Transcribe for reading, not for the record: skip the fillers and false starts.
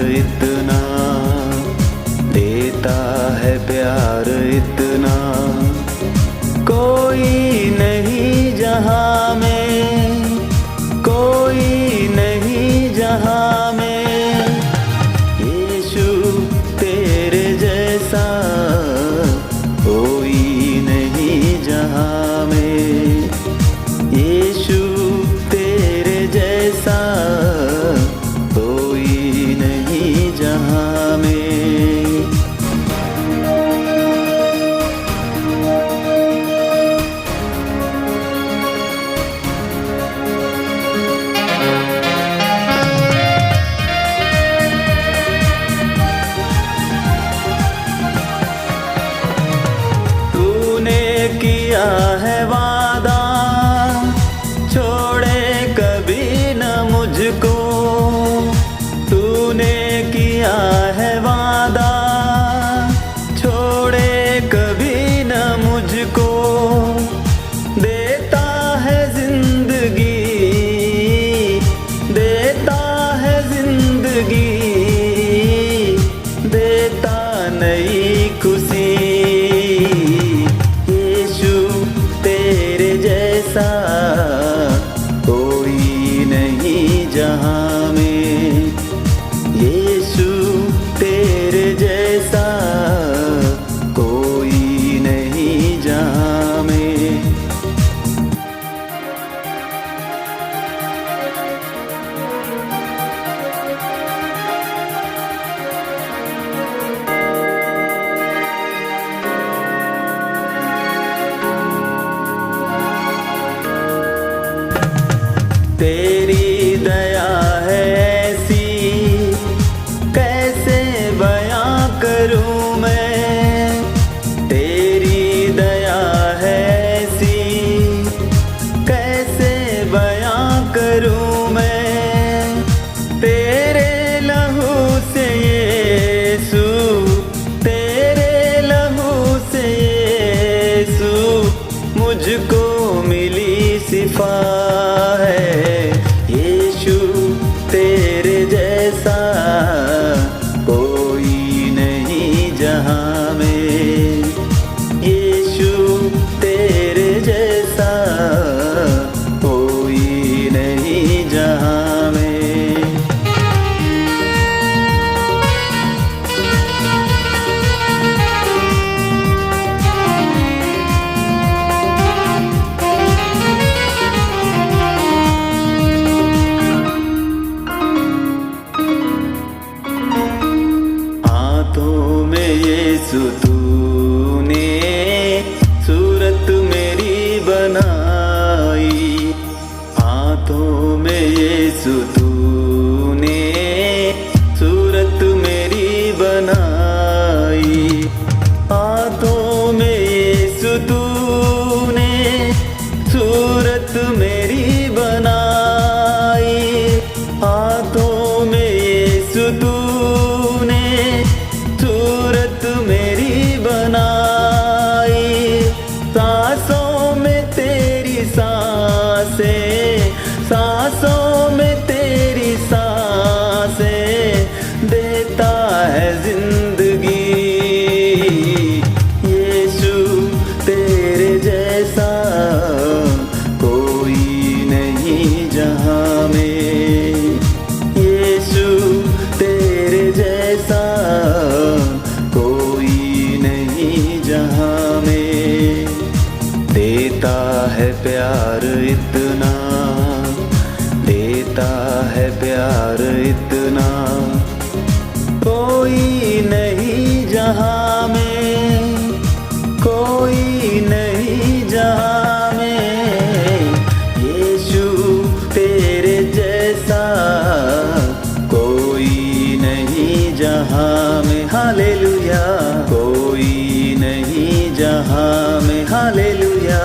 इतना, देता है प्यार इतना, कोई नहीं जहां में, कोई नहीं जहां में। यीशु तेरे जैसा कोई नहीं जहां में, यीशु तेरे जैसा कोई नहीं जहां में। किया है वादा, छोड़े कभी न मुझको, तूने किया है वादा, छोड़े कभी न मुझको। देता है जिंदगी, देता है जिंदगी, देता नई खुशी। कोई नहीं जहां में, यीशु तेरे जैसा कोई नहीं जहां में। तेरी दया है ऐसी, कैसे बयां करूं मैं। तेरी दया है ऐसी, कैसे बयां करूं मैं। तेरे लहू से यीशु, तेरे लहू से यीशु, मुझको मिली शिफा है। तेरे जैसा कोई नहीं जहां में, यीशु तेरे जैसा कोई नहीं जहां में। यीशु तूने सूरत मेरी बनाई, हाथों में यीशु तूने सूरत मेरी बनाई। हाथों में यीशु तूने सूरत मेरी बनाई, हाथों में यीशु तूने सूरत मेरी बनाई। सांसों में तेरी सांसें, सांसों में तेरी सांसें, देता है जिंदगी। यीशु तेरे जैसा कोई नहीं जहां में, यीशु तेरे जैसा कोई नहीं जहां में। देता है प्यार इतना, देता है प्यार इतना, कोई नहीं जहां में, कोई नहीं जहां में। यीशु तेरे जैसा कोई नहीं जहां में। हालेलुया, कोई नहीं जहां में। हालेलुया।